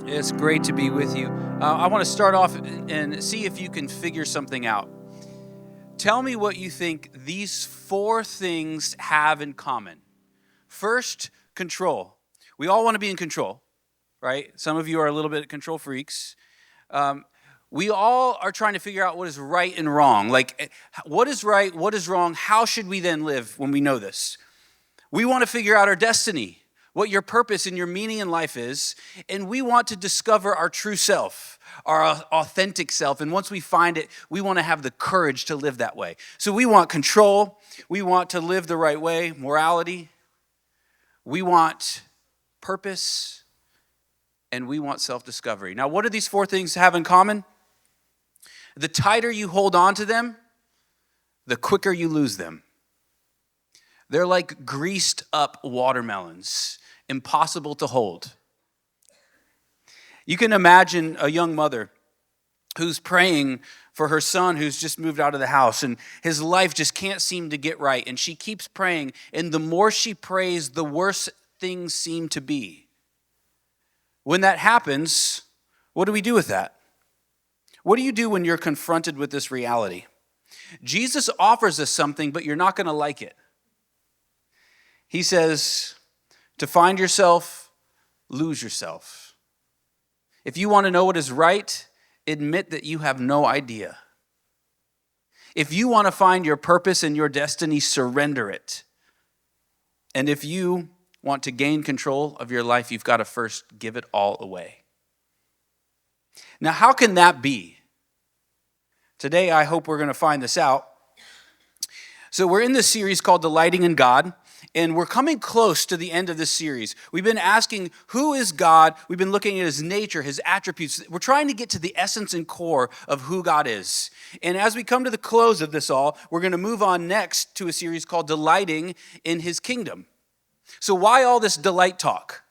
It's great to be with you. I want to start off and see if you can figure something out. Tell me what you think these four things have in common. First, control. We all want to be in control, right? Some of you are a little bit control freaks. We all are trying to figure out what is right and wrong. Like, what is right? What is wrong? How should we then live when we know this? We want to figure out our destiny, what your purpose and your meaning in life is, and we want to discover our true self, our authentic self. And once we find it, we want to have the courage to live that way. So we want control, we want to live the right way, morality, we want purpose, and we want self-discovery. Now, what do these four things have in common? The tighter you hold on to them, the quicker you lose them. They're like greased up watermelons, impossible to hold. You can imagine a young mother who's praying for her son who's just moved out of the house, and his life just can't seem to get right. And she keeps praying, and the more she prays, the worse things seem to be. When that happens, what do we do with that? What do you do when you're confronted with this reality? Jesus offers us something, but you're not going to like it. He says, to find yourself, lose yourself. If you want to know what is right, admit that you have no idea. If you want to find your purpose and your destiny, surrender it. And if you want to gain control of your life, you've got to first give it all away. Now, how can that be? Today, I hope we're going to find this out. So we're in this series called Delighting in God. And we're coming close to the end of this series. We've been asking, who is God? We've been looking at his nature, his attributes. We're trying to get to the essence and core of who God is. And as we come to the close of this all, we're going to move on next to a series called Delighting in his Kingdom. So why all this delight talk?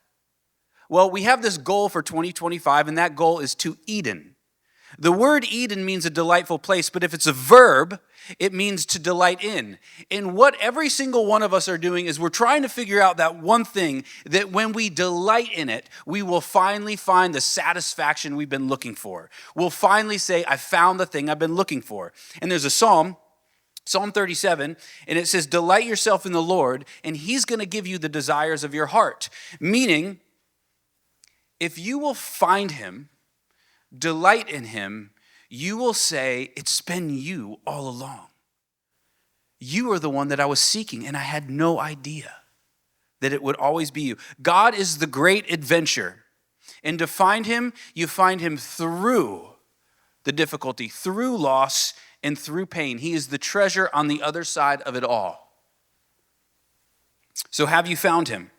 Well, we have this goal for 2025, and that goal is to Eden. The word Eden means a delightful place, but if it's a verb, it means to delight in. And what every single one of us are doing is we're trying to figure out that one thing that when we delight in it, we will finally find the satisfaction we've been looking for. We'll finally say, I found the thing I've been looking for. And there's a psalm, Psalm 37, and it says, delight yourself in the Lord, and he's going to give you the desires of your heart. Meaning, if you will find him, delight in him, you will say, it's been you all along. You are the one that I was seeking, and I had no idea that it would always be you. God is the great adventure. And to find him, you find him through the difficulty, through loss, and through pain. He is the treasure on the other side of it all. So have you found him?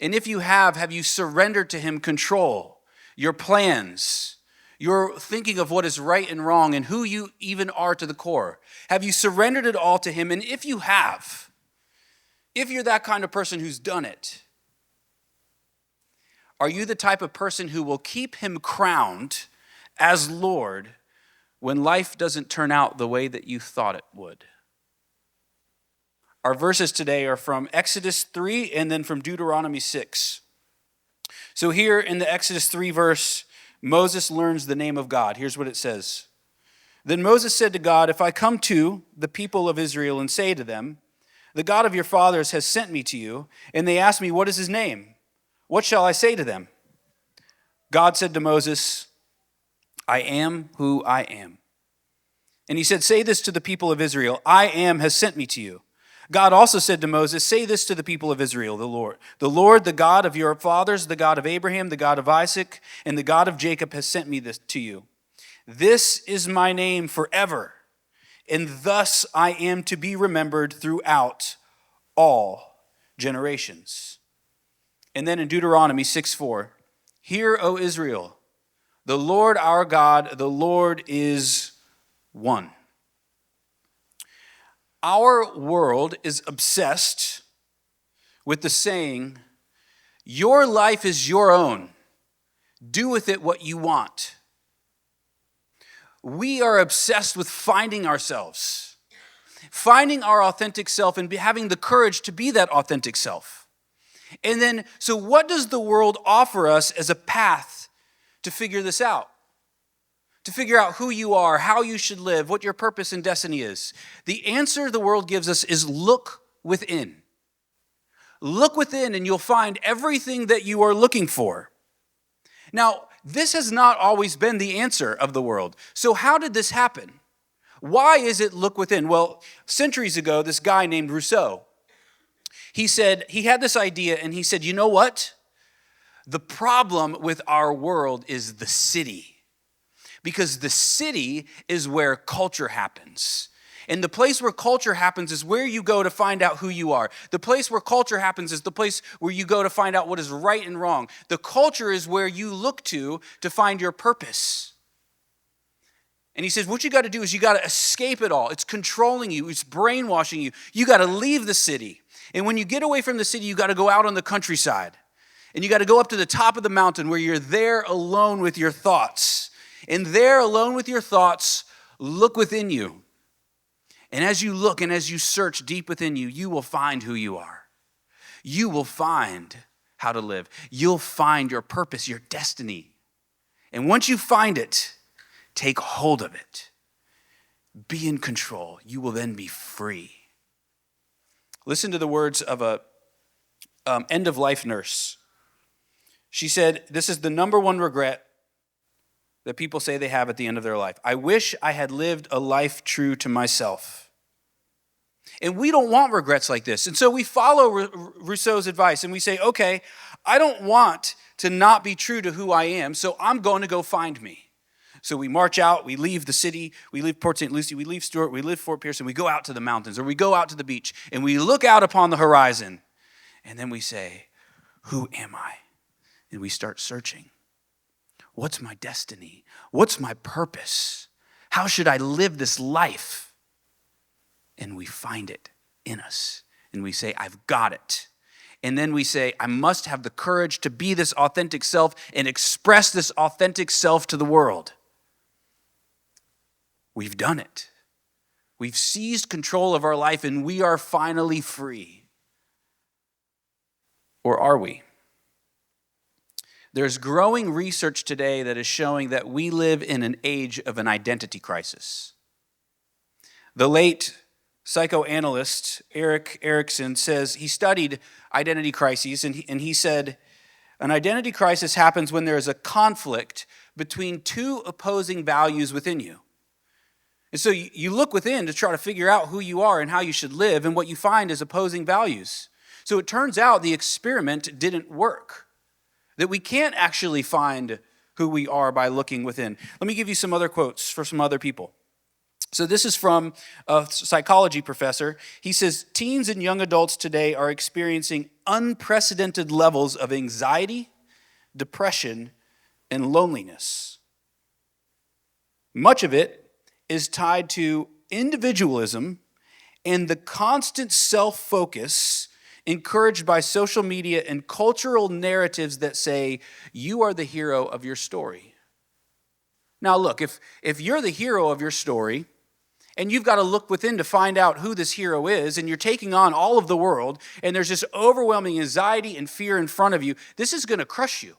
And if you have you surrendered to him control? Your plans, your thinking of what is right and wrong and who you even are to the core. Have you surrendered it all to him? And if you have, if you're that kind of person who's done it, are you the type of person who will keep him crowned as Lord when life doesn't turn out the way that you thought it would? Our verses today are from Exodus 3 and then from Deuteronomy 6. So here in the Exodus 3 verse, Moses learns the name of God. Here's what it says. Then Moses said to God, if I come to the people of Israel and say to them, the God of your fathers has sent me to you, and they ask me, what is his name? What shall I say to them? God said to Moses, I am who I am. And he said, say this to the people of Israel, I am has sent me to you. God also said to Moses, say this to the people of Israel, the Lord, the God of your fathers, the God of Abraham, the God of Isaac, and the God of Jacob has sent me this to you. This is my name forever, and thus I am to be remembered throughout all generations. And then in Deuteronomy 6:4, hear, O Israel, the Lord our God, the Lord is one. Our world is obsessed with the saying, your life is your own. Do with it what you want. We are obsessed with finding ourselves, finding our authentic self and having the courage to be that authentic self. And then, so what does the world offer us as a path to figure this out? To figure out who you are, how you should live, what your purpose and destiny is. The answer the world gives us is look within. Look within and you'll find everything that you are looking for. Now, this has not always been the answer of the world. So how did this happen? Why is it look within? Well, centuries ago, this guy named Rousseau, he said, he had this idea and he said, you know what? The problem with our world is the city. Because the city is where culture happens. And the place where culture happens is where you go to find out who you are. The place where culture happens is the place where you go to find out what is right and wrong. The culture is where you look to find your purpose. And he says, what you got to do is you got to escape it all. It's controlling you. It's brainwashing you. You got to leave the city. And when you get away from the city, you got to go out on the countryside. And you got to go up to the top of the mountain where you're there alone with your thoughts. And there alone with your thoughts, look within you. And as you look and as you search deep within you, you will find who you are. You will find how to live. You'll find your purpose, your destiny. And once you find it, take hold of it. Be in control. You will then be free. Listen to the words of a end-of-life nurse. She said, this is the number one regret that people say they have at the end of their life. I wish I had lived a life true to myself. And we don't want regrets like this. And so we follow Rousseau's advice and we say, okay, I don't want to not be true to who I am, so I'm going to go find me. So we march out, we leave the city, we leave Port St. Lucie, we leave Stuart, we leave Fort Pierce, and we go out to the mountains, or we go out to the beach, and we look out upon the horizon, and then we say, who am I? And we start searching. What's my destiny? What's my purpose? How should I live this life? And we find it in us. And we say, I've got it. And then we say, I must have the courage to be this authentic self and express this authentic self to the world. We've done it. We've seized control of our life and we are finally free. Or are we? There's growing research today that is showing that we live in an age of an identity crisis. The late psychoanalyst Erik Erikson says he studied identity crises, and he said, an identity crisis happens when there is a conflict between two opposing values within you. And so you look within to try to figure out who you are and how you should live, and what you find is opposing values. So it turns out the experiment didn't work. That we can't actually find who we are by looking within. Let me give you some other quotes for some other people. So this is from a psychology professor. He says, teens and young adults today are experiencing unprecedented levels of anxiety, depression, and loneliness. Much of it is tied to individualism and the constant self-focus encouraged by social media and cultural narratives that say, you are the hero of your story. Now look, if you're the hero of your story, and you've got to look within to find out who this hero is, and you're taking on all of the world, and there's just overwhelming anxiety and fear in front of you, this is going to crush you.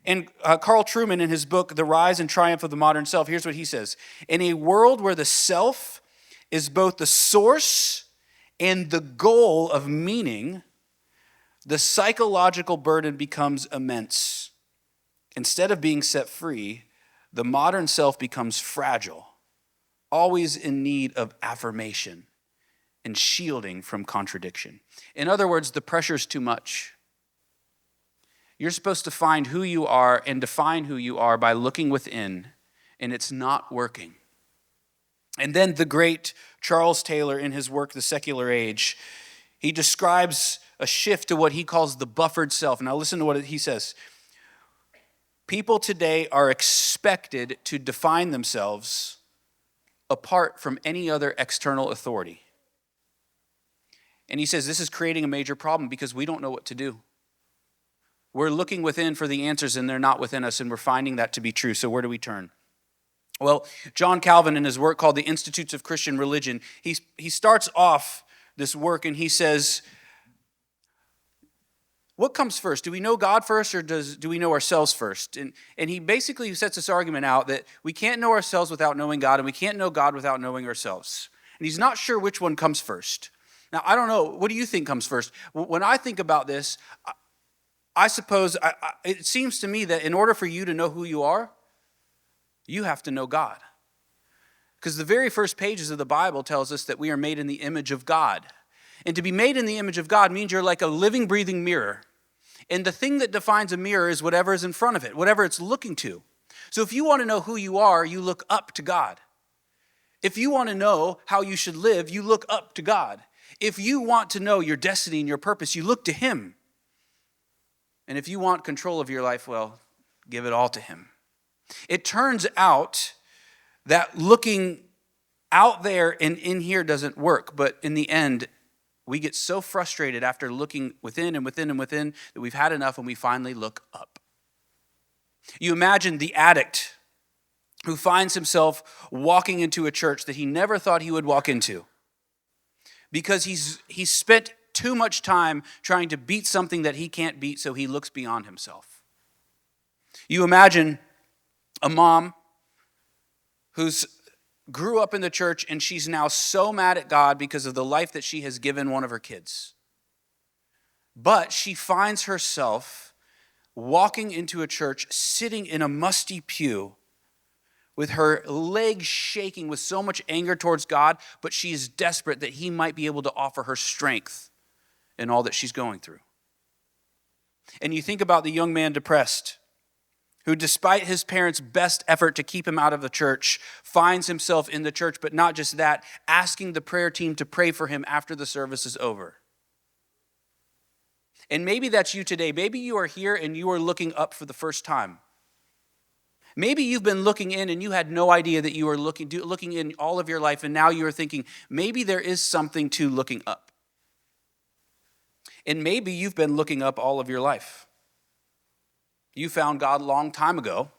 And Carl Trueman, in his book, The Rise and Triumph of the Modern Self, here's what he says. In a world where the self is both the source and the goal of meaning, the psychological burden becomes immense. Instead of being set free, the modern self becomes fragile, always in need of affirmation and shielding from contradiction. In other words, the pressure's too much. You're supposed to find who you are and define who you are by looking within, and it's not working. And then the great Charles Taylor, in his work, The Secular Age, he describes a shift to what he calls the buffered self. Now listen to what he says. People today are expected to define themselves apart from any other external authority. And he says this is creating a major problem because we don't know what to do. We're looking within for the answers and they're not within us, and we're finding that to be true. So where do we turn? Well, John Calvin, in his work called The Institutes of Christian Religion, he starts off this work and he says, what comes first? Do we know God first, or do we know ourselves first? And he basically sets this argument out that we can't know ourselves without knowing God, and we can't know God without knowing ourselves. And he's not sure which one comes first. Now, I don't know. What do you think comes first? When I think about this, I suppose it seems to me that in order for you to know who you are, you have to know God. Because the very first pages of the Bible tells us that we are made in the image of God. And to be made in the image of God means you're like a living, breathing mirror. And the thing that defines a mirror is whatever is in front of it, whatever it's looking to. So if you want to know who you are, you look up to God. If you want to know how you should live, you look up to God. If you want to know your destiny and your purpose, you look to Him. And if you want control of your life, well, give it all to Him. It turns out that looking out there and in here doesn't work, but in the end, we get so frustrated after looking within and within and within that we've had enough and we finally look up. You imagine the addict who finds himself walking into a church that he never thought he would walk into because he's spent too much time trying to beat something that he can't beat, so he looks beyond himself. You imagine a mom who's grew up in the church and she's now so mad at God because of the life that she has given one of her kids. But she finds herself walking into a church, sitting in a musty pew with her legs shaking with so much anger towards God, but she is desperate that He might be able to offer her strength in all that she's going through. And you think about the young man depressed, who despite his parents' best effort to keep him out of the church, finds himself in the church, but not just that, asking the prayer team to pray for him after the service is over. And maybe that's you today. Maybe you are here and you are looking up for the first time. Maybe you've been looking in and you had no idea that you were looking in all of your life, and now you are thinking, maybe there is something to looking up. And maybe you've been looking up all of your life. You found God a long time ago,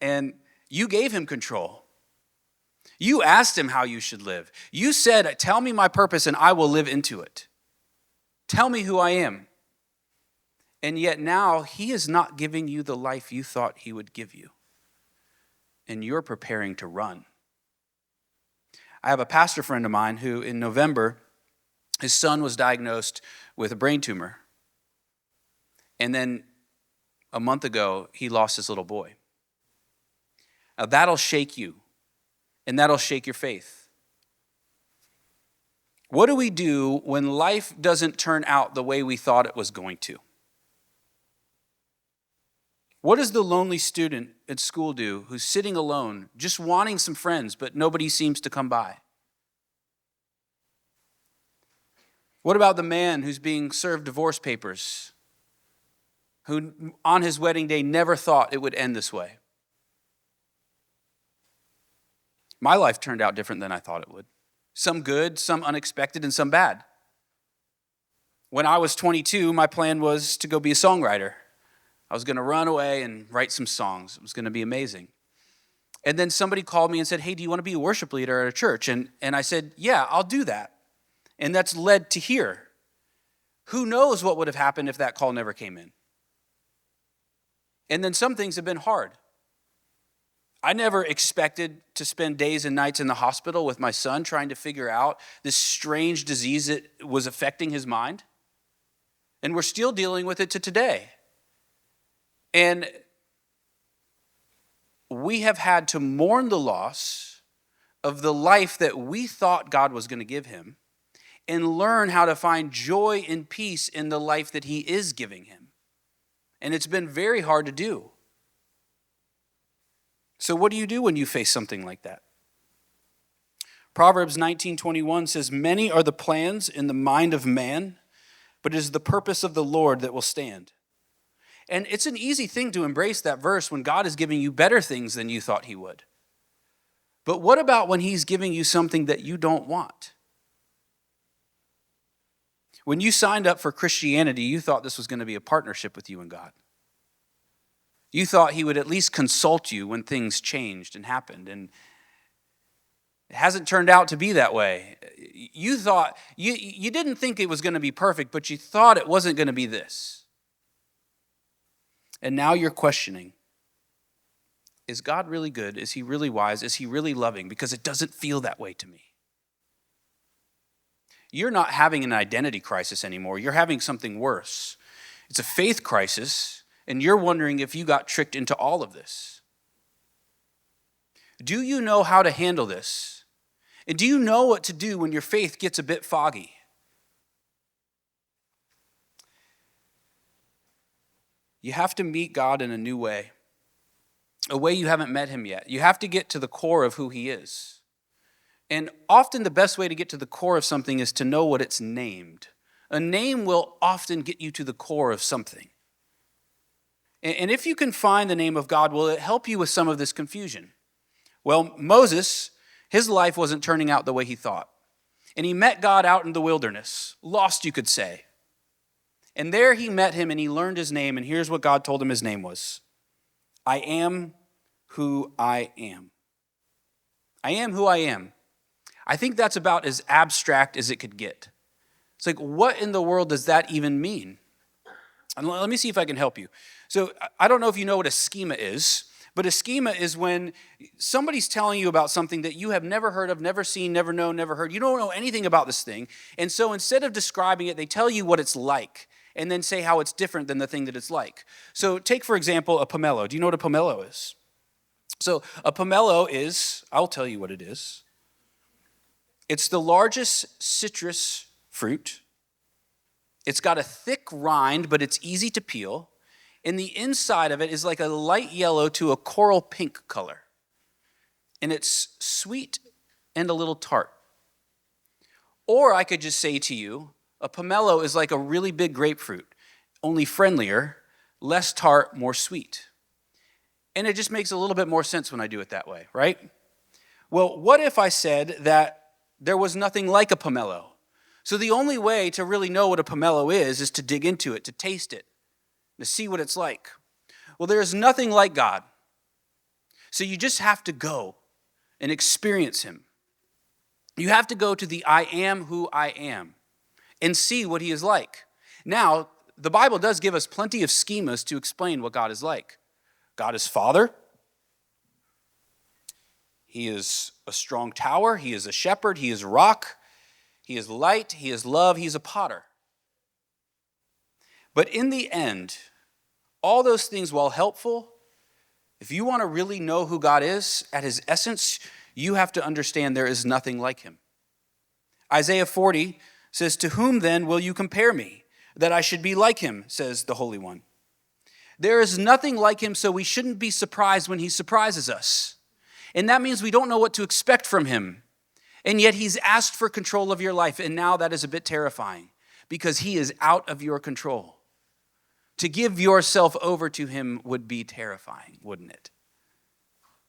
and you gave Him control. You asked Him how you should live. You said, tell me my purpose and I will live into it. Tell me who I am. And yet now He is not giving you the life you thought He would give you. And you're preparing to run. I have a pastor friend of mine who in November, his son was diagnosed with a brain tumor. And then a month ago, he lost his little boy. Now that'll shake you, and that'll shake your faith. What do we do when life doesn't turn out the way we thought it was going to? What does the lonely student at school do who's sitting alone, just wanting some friends, but nobody seems to come by? What about the man who's being served divorce papers, who on his wedding day never thought it would end this way? My life turned out different than I thought it would. Some good, some unexpected, and some bad. When I was 22, my plan was to go be a songwriter. I was going to run away and write some songs. It was going to be amazing. And then somebody called me and said, hey, do you want to be a worship leader at a church? And I said, yeah, I'll do that. And that's led to here. Who knows what would have happened if that call never came in? And then some things have been hard. I never expected to spend days and nights in the hospital with my son trying to figure out this strange disease that was affecting his mind. And we're still dealing with it to today. And we have had to mourn the loss of the life that we thought God was going to give him and learn how to find joy and peace in the life that He is giving him. And it's been very hard to do. So what do you do when you face something like that? Proverbs 19:21 says, many are the plans in the mind of man, but it is the purpose of the Lord that will stand. And it's an easy thing to embrace that verse when God is giving you better things than you thought He would. But what about when He's giving you something that you don't want? When you signed up for Christianity, you thought this was going to be a partnership with you and God. You thought He would at least consult you when things changed and happened. And It hasn't turned out to be that way. You thought, you didn't think it was going to be perfect, but you thought it wasn't going to be this. And now you're questioning, is God really good? Is he really wise? Is he really loving? Because it doesn't feel that way to me. You're not having an identity crisis anymore. You're having something worse. It's a faith crisis, and you're wondering if you got tricked into all of this. Do you know how to handle this? And do you know what to do when your faith gets a bit foggy? You have to meet God in a new way, a way you haven't met him yet. You have to get to the core of who he is. And often the best way to get to the core of something is to know what it's named. A name will often get you to the core of something. And if you can find the name of God, will it help you with some of this confusion? Well, Moses, his life wasn't turning out the way he thought. And he met God out in the wilderness, lost, you could say. And there he met him and he learned his name, and here's what God told him his name was. I am who I am. I am who I am. I think that's about as abstract as it could get. It's like, what in the world does that even mean? And let me see if I can help you. So I don't know if you know what a schema is, but a schema is when somebody's telling you about something that you have never heard of, never seen, never known, never heard. You don't know anything about this thing. And so instead of describing it, they tell you what it's like and then say how it's different than the thing that it's like. So take, for example, a pomelo. Do you know what a pomelo is? So a pomelo is, I'll tell you what it is. It's the largest citrus fruit. It's got a thick rind, but it's easy to peel. And the inside of it is like a light yellow to a coral pink color. And it's sweet and a little tart. Or I could just say to you, a pomelo is like a really big grapefruit, only friendlier, less tart, more sweet. And it just makes a little bit more sense when I do it that way, right? Well, what if I said that there was nothing like a pomelo? So the only way to really know what a pomelo is to dig into it, to taste it, to see what it's like. Well, there is nothing like God. So you just have to go and experience him. You have to go to the I am who I am and see what he is like. Now, the Bible does give us plenty of schemas to explain what God is like. God is Father. He is a strong tower. He is a shepherd. He is rock. He is light. He is love. He's a potter. But in the end, all those things, while helpful, if you want to really know who God is at his essence, you have to understand there is nothing like him. Isaiah 40 says, "To whom then will you compare me, that I should be like him, says the Holy One." There is nothing like him, so we shouldn't be surprised when he surprises us. And that means we don't know what to expect from him. And yet he's asked for control of your life, and now that is a bit terrifying because he is out of your control. To give yourself over to him would be terrifying, wouldn't it?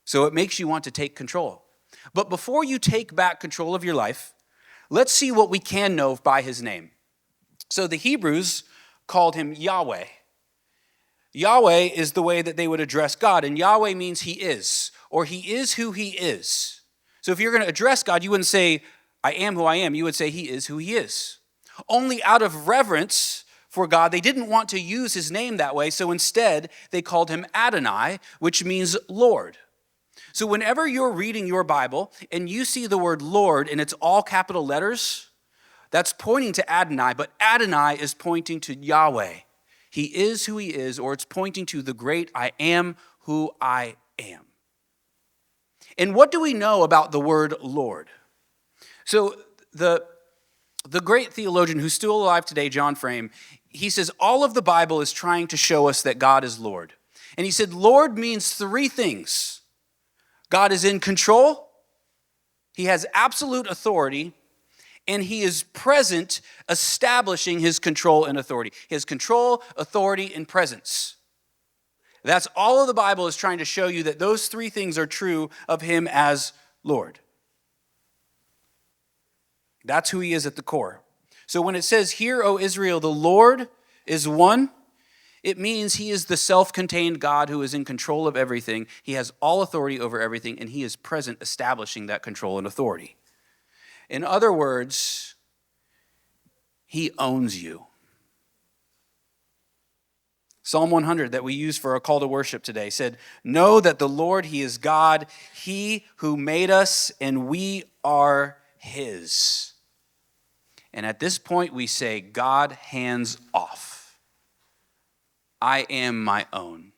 So it makes you want to take control. But before you take back control of your life, let's see what we can know by his name. So the Hebrews called him Yahweh. Yahweh is the way that they would address God, and Yahweh means he is, or he is who he is. So if you're going to address God, you wouldn't say, I am who I am. You would say he is who he is. Only out of reverence for God, they didn't want to use his name that way, so instead they called him Adonai, which means Lord. So whenever you're reading your Bible and you see the word Lord and it's all capital letters, that's pointing to Adonai, but Adonai is pointing to Yahweh. He is who he is, or it's pointing to the great I am who I am. And what do we know about the word Lord? So the great theologian who's still alive today, John Frame, he says all of the Bible is trying to show us that God is Lord. And he said Lord means three things. God is in control, he has absolute authority, and he is present, establishing his control and authority. His control, authority, and presence. That's all of the Bible is trying to show you, that those three things are true of him as Lord. That's who he is at the core. So when it says, "Hear, O Israel, the Lord is one," It means he is the self-contained God who is in control of everything. He has all authority over everything, and he is present establishing that control and authority. In other words, he owns you. Psalm 100 that we use for our call to worship today said, "Know that the Lord, he is God, he who made us, and we are his." And at this point we say, God, hands off. I am my own.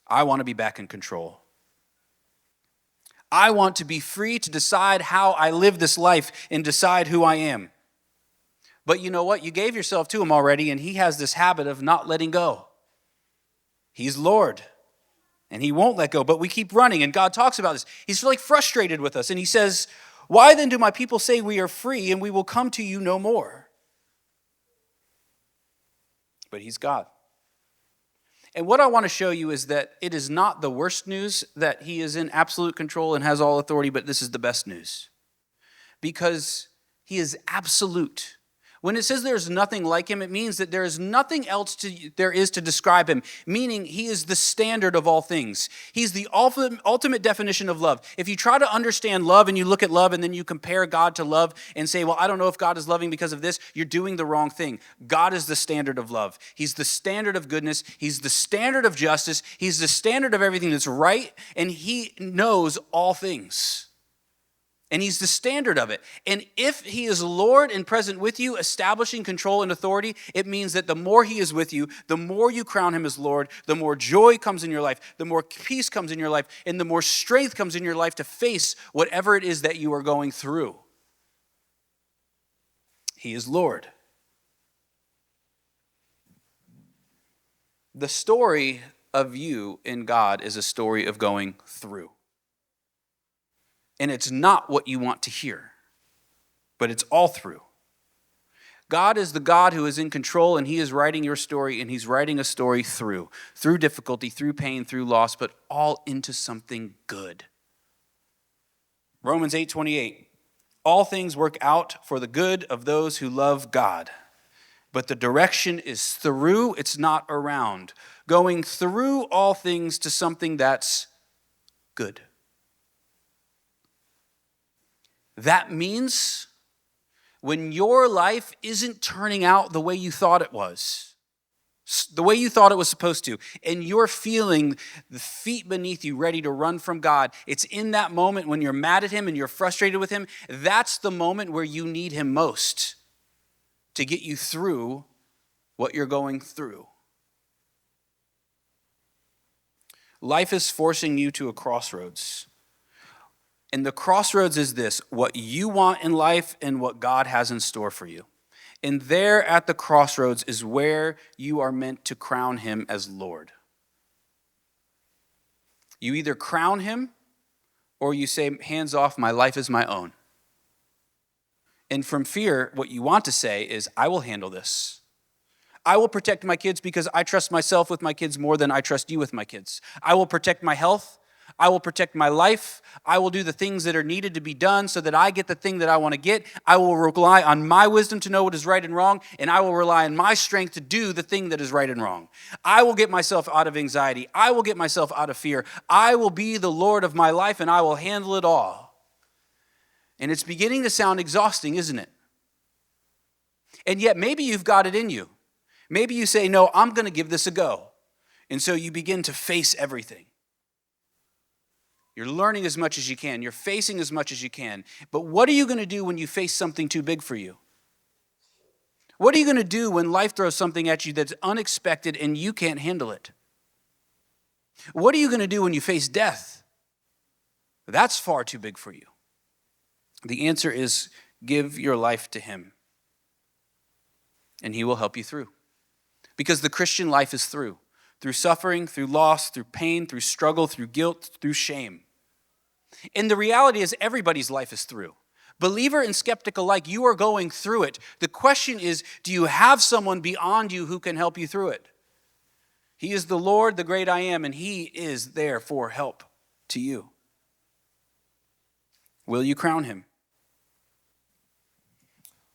I want to be back in control. I want to be free to decide how I live this life and decide who I am. But you know what? You gave yourself to him already, and he has this habit of not letting go. He's Lord, and he won't let go, but we keep running, and God talks about this. He's like frustrated with us, and he says, "Why then do my people say we are free, and we will come to you no more?" But he's God. And what I want to show you is that it is not the worst news that he is in absolute control and has all authority, but this is the best news. Because he is absolute. When it says there's nothing like him, it means that there is nothing else there is to describe him, meaning he is the standard of all things. He's the ultimate definition of love. If you try to understand love and you look at love and then you compare God to love and say, well, I don't know if God is loving because of this, you're doing the wrong thing. God is the standard of love. He's the standard of goodness. He's the standard of justice. He's the standard of everything that's right, and he knows all things. And he's the standard of it. And if he is Lord and present with you, establishing control and authority, it means that the more he is with you, the more you crown him as Lord, the more joy comes in your life, the more peace comes in your life, and the more strength comes in your life to face whatever it is that you are going through. He is Lord. The story of you in God is a story of going through. And it's not what you want to hear, but it's all through. God is the God who is in control, and he is writing your story, and he's writing a story through difficulty, through pain, through loss, but all into something good. Romans 8:28, all things work out for the good of those who love God, but the direction is through, it's not around. Going through all things to something that's good. That means when your life isn't turning out the way you thought it was, the way you thought it was supposed to, and you're feeling the feet beneath you ready to run from God, it's in that moment when you're mad at him and you're frustrated with him, that's the moment where you need him most to get you through what you're going through. Life is forcing you to a crossroads. And the crossroads is this: what you want in life and what God has in store for you. And there at the crossroads is where you are meant to crown him as Lord. You either crown him or you say, hands off, my life is my own. And from fear, what you want to say is, I will handle this. I will protect my kids because I trust myself with my kids more than I trust you with my kids. I will protect my health. I will protect my life. I will do the things that are needed to be done so that I get the thing that I want to get. I will rely on my wisdom to know what is right and wrong, and I will rely on my strength to do the thing that is right and wrong. I will get myself out of anxiety. I will get myself out of fear. I will be the Lord of my life, and I will handle it all. And it's beginning to sound exhausting, isn't it? And yet maybe you've got it in you. Maybe you say, no, I'm going to give this a go. And so you begin to face everything. You're learning as much as you can. You're facing as much as you can. But what are you going to do when you face something too big for you? What are you going to do when life throws something at you that's unexpected and you can't handle it? What are you going to do when you face death? That's far too big for you. The answer is give your life to him, and he will help you through. Because the Christian life is through suffering, through loss, through pain, through struggle, through guilt, through shame. And the reality is everybody's life is through. Believer and skeptic alike, you are going through it. The question is, do you have someone beyond you who can help you through it? He is the Lord, the great I am, and he is there for help to you. Will you crown him?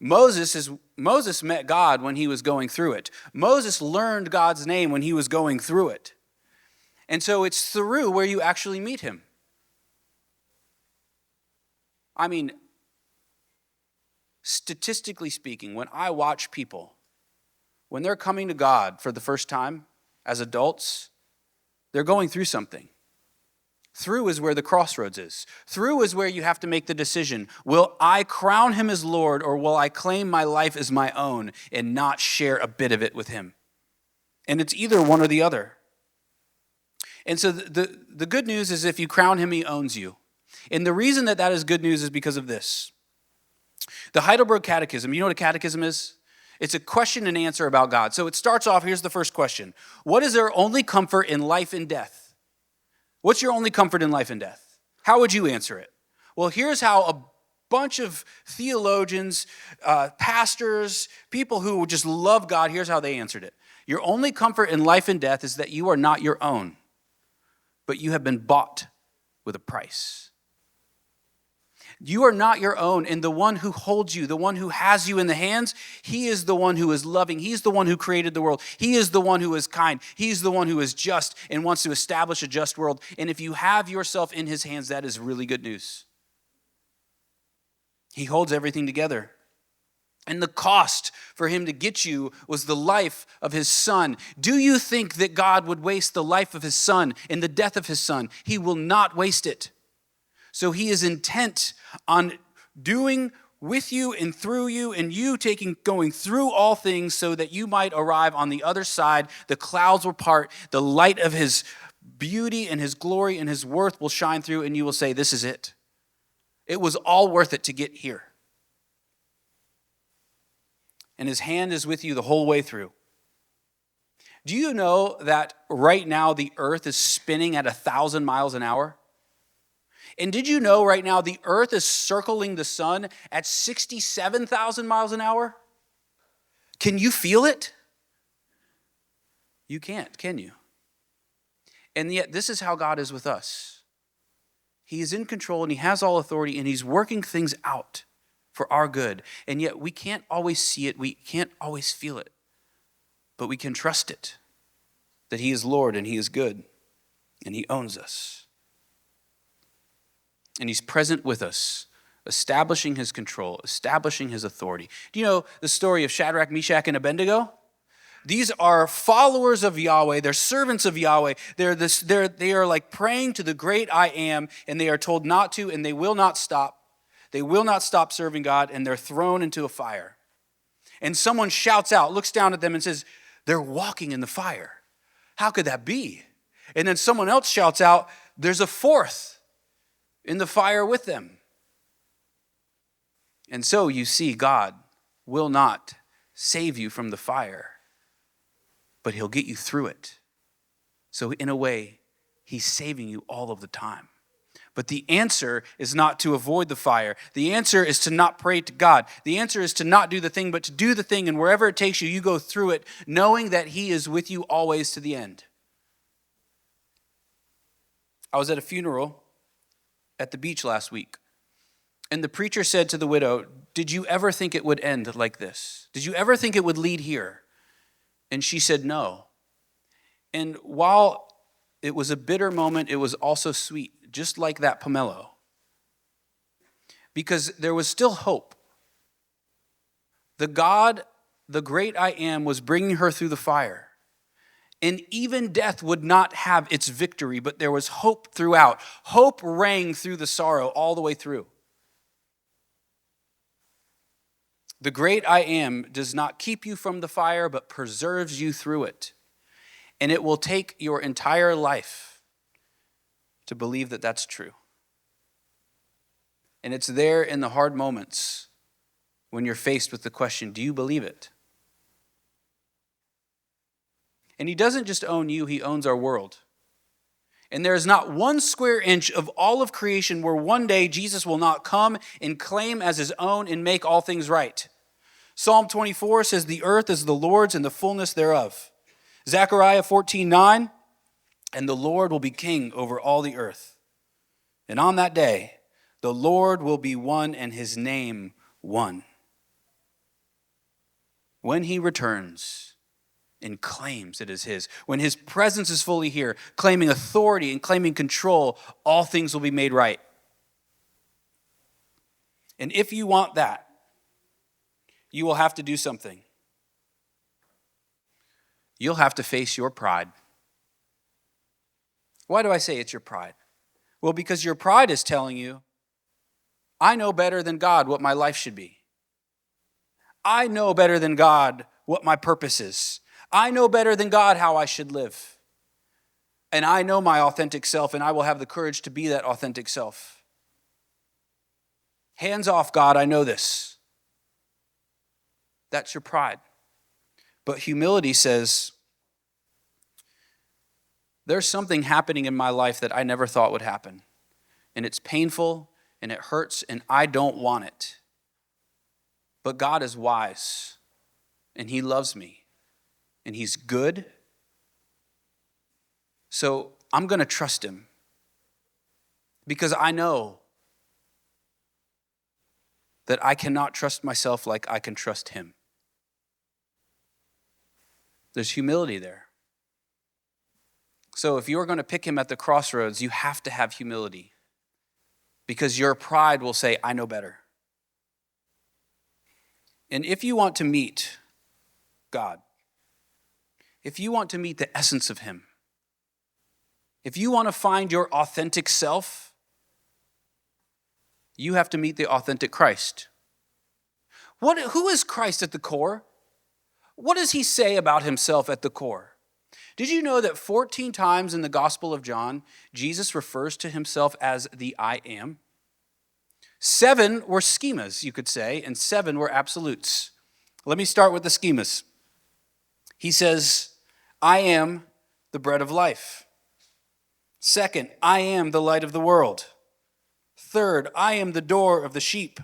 Moses met God when he was going through it. Moses learned God's name when he was going through it. And so it's through where you actually meet him. I mean, statistically speaking, when I watch people, when they're coming to God for the first time as adults, they're going through something. Through is where the crossroads is. Through is where you have to make the decision. Will I crown him as Lord, or will I claim my life as my own and not share a bit of it with him? And it's either one or the other. And so the good news is if you crown him, he owns you. And the reason that is good news is because of this. The Heidelberg Catechism, you know what a catechism is? It's a question and answer about God. So it starts off, here's the first question. What is our only comfort in life and death? What's your only comfort in life and death? How would you answer it? Well, here's how a bunch of theologians, pastors, people who just love God, here's how they answered it. Your only comfort in life and death is that you are not your own, but you have been bought with a price. You are not your own, and the one who holds you, the one who has you in the hands, he is the one who is loving. He's the one who created the world. He is the one who is kind. He's the one who is just and wants to establish a just world. And if you have yourself in his hands, that is really good news. He holds everything together. And the cost for him to get you was the life of his son. Do you think that God would waste the life of his son and the death of his son? He will not waste it. So he is intent on doing with you and through you and you going through all things so that you might arrive on the other side. The clouds will part, the light of his beauty and his glory and his worth will shine through, and you will say, this is it. It was all worth it to get here. And his hand is with you the whole way through. Do you know that right now the earth is spinning at 1,000 miles an hour? And did you know right now the earth is circling the sun at 67,000 miles an hour? Can you feel it? You can't, can you? And yet this is how God is with us. He is in control and he has all authority and he's working things out for our good. And yet we can't always see it, we can't always feel it, but we can trust it, that he is Lord and he is good and he owns us. And he's present with us, establishing his control, establishing his authority. Do you know the story of Shadrach, Meshach, and Abednego? These are followers of Yahweh. They're servants of Yahweh. They are like praying to the great I am, and they are told not to, and they will not stop. They will not stop serving God, and they're thrown into a fire. And someone shouts out, looks down at them and says, they're walking in the fire. How could that be? And then someone else shouts out, there's a fourth in the fire with them. And so you see, God will not save you from the fire, but he'll get you through it. So in a way, he's saving you all of the time. But the answer is not to avoid the fire. The answer is to not pray to God. The answer is to not do the thing, but to do the thing. And wherever it takes you, you go through it, knowing that he is with you always to the end. I was at a funeral at the beach last week. And the preacher said to the widow, did you ever think it would end like this? Did you ever think it would lead here? And she said, no. And while it was a bitter moment, it was also sweet, just like that pomelo. Because there was still hope. The God, the great I am, was bringing her through the fire. And even death would not have its victory, but there was hope throughout. Hope rang through the sorrow all the way through. The great I am does not keep you from the fire, but preserves you through it. And it will take your entire life to believe that that's true. And it's there in the hard moments when you're faced with the question, do you believe it? And he doesn't just own you, he owns our world. And there is not one square inch of all of creation where one day Jesus will not come and claim as his own and make all things right. Psalm 24 says, the earth is the Lord's and the fullness thereof. Zechariah 14:9, and the Lord will be king over all the earth. And on that day, the Lord will be one and his name one. when he returns and claims it is his, when his presence is fully here, claiming authority and claiming control, all things will be made right. And if you want that, you will have to do something. You'll have to face your pride. Why do I say it's your pride? Well, because your pride is telling you, I know better than God what my life should be. I know better than God what my purpose is. I know better than God how I should live. And I know my authentic self, and I will have the courage to be that authentic self. Hands off, God, I know this. That's your pride. But humility says, there's something happening in my life that I never thought would happen. And it's painful, and it hurts, and I don't want it. But God is wise, and he loves me, and he's good. So I'm going to trust him because I know that I cannot trust myself like I can trust him. There's humility there. So if you're going to pick him at the crossroads, you have to have humility because your pride will say, I know better. And if you want to meet God, if you want to meet the essence of him, if you want to find your authentic self, you have to meet the authentic Christ. Who is Christ at the core? What does he say about himself at the core? Did you know that 14 times in the Gospel of John, Jesus refers to himself as the I am? 7 were schemas, you could say, and 7 were absolutes. Let me start with the schemas. He says, I am the bread of life. Second, I am the light of the world. Third, I am the door of the sheep.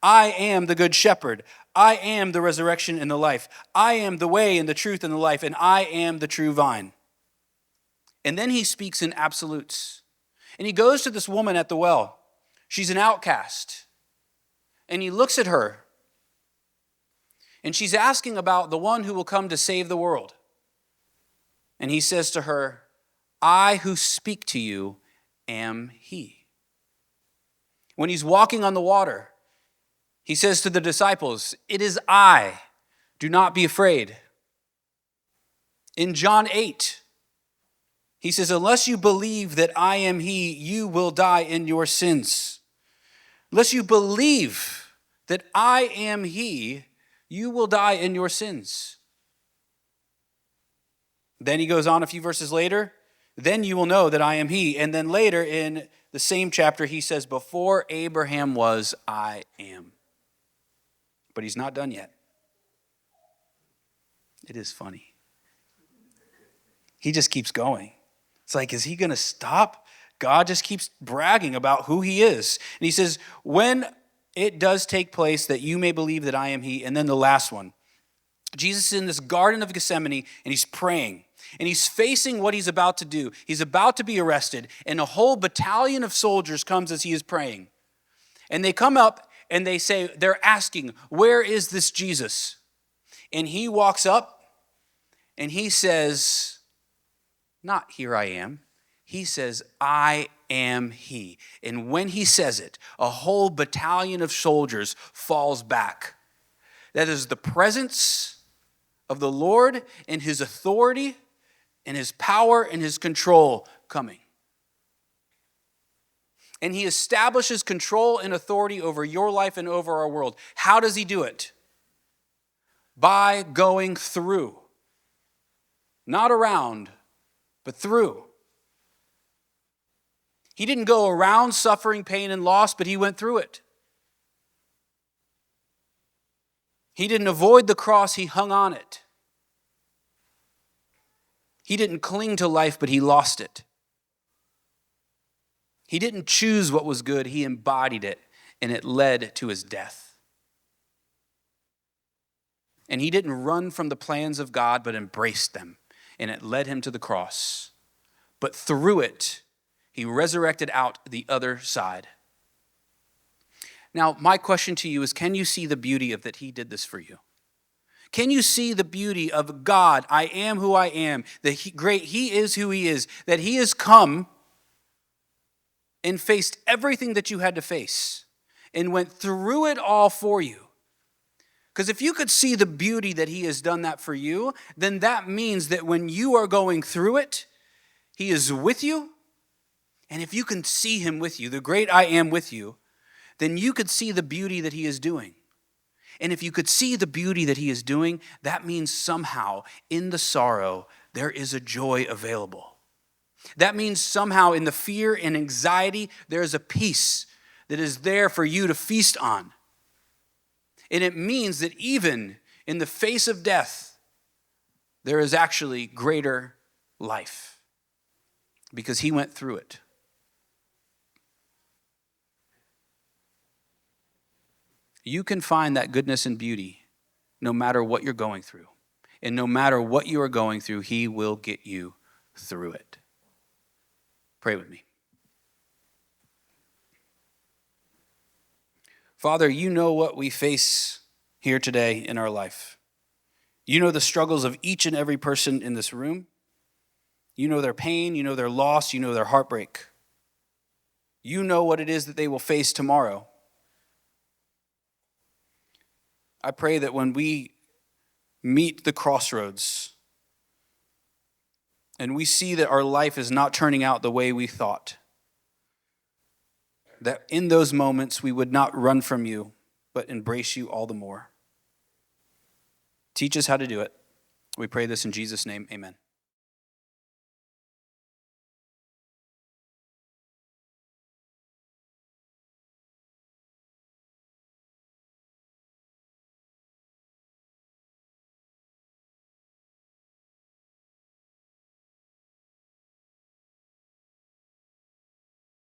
I am the good shepherd. I am the resurrection and the life. I am the way and the truth and the life, and I am the true vine. And then he speaks in absolutes. And he goes to this woman at the well. She's an outcast. And he looks at her. And she's asking about the one who will come to save the world. And he says to her, I who speak to you am he. When he's walking on the water, he says to the disciples, it is I, do not be afraid. In John 8, he says, unless you believe that I am he, you will die in your sins. Unless you believe that I am he, you will die in your sins. Then he goes on a few verses later, then you will know that I am he. And then later in the same chapter, he says, before Abraham was, I am. But he's not done yet. It is funny. He just keeps going. It's like, is he going to stop? God just keeps bragging about who he is. And he says, when it does take place that you may believe that I am he. And then the last one. Jesus is in this Garden of Gethsemane and he's praying. And he's facing what he's about to do. He's about to be arrested. And a whole battalion of soldiers comes as he is praying. And they come up and they say, they're asking, where is this Jesus? And he walks up and he says, not here I am. He says, I am he. And when he says it, a whole battalion of soldiers falls back. That is the presence of the Lord and his authority and his power and his control coming. And he establishes control and authority over your life and over our world. How does he do it? By going through. Not around, but through. He didn't go around suffering, pain, and loss, but he went through it. He didn't avoid the cross, he hung on it. He didn't cling to life, but he lost it. He didn't choose what was good, he embodied it, and it led to his death. And he didn't run from the plans of God, but embraced them, and it led him to the cross. But through it, he resurrected out the other side. Now, my question to you is, can you see the beauty of that he did this for you? Can you see the beauty of God? I am who I am. He is who he is. That he has come and faced everything that you had to face and went through it all for you. Because if you could see the beauty that he has done that for you, then that means that when you are going through it, he is with you. And if you can see him with you, the great I am with you, then you could see the beauty that he is doing. And if you could see the beauty that he is doing, that means somehow in the sorrow, there is a joy available. That means somehow in the fear and anxiety, there is a peace that is there for you to feast on. And it means that even in the face of death, there is actually greater life because he went through it. You can find that goodness and beauty no matter what you're going through. And no matter what you are going through, he will get you through it. Pray with me. Father, you know what we face here today in our life. You know the struggles of each and every person in this room. You know their pain, you know their loss, you know their heartbreak. You know what it is that they will face tomorrow. I pray that when we meet the crossroads and we see that our life is not turning out the way we thought, that in those moments we would not run from you, but embrace you all the more. Teach us how to do it. We pray this in Jesus' name, amen.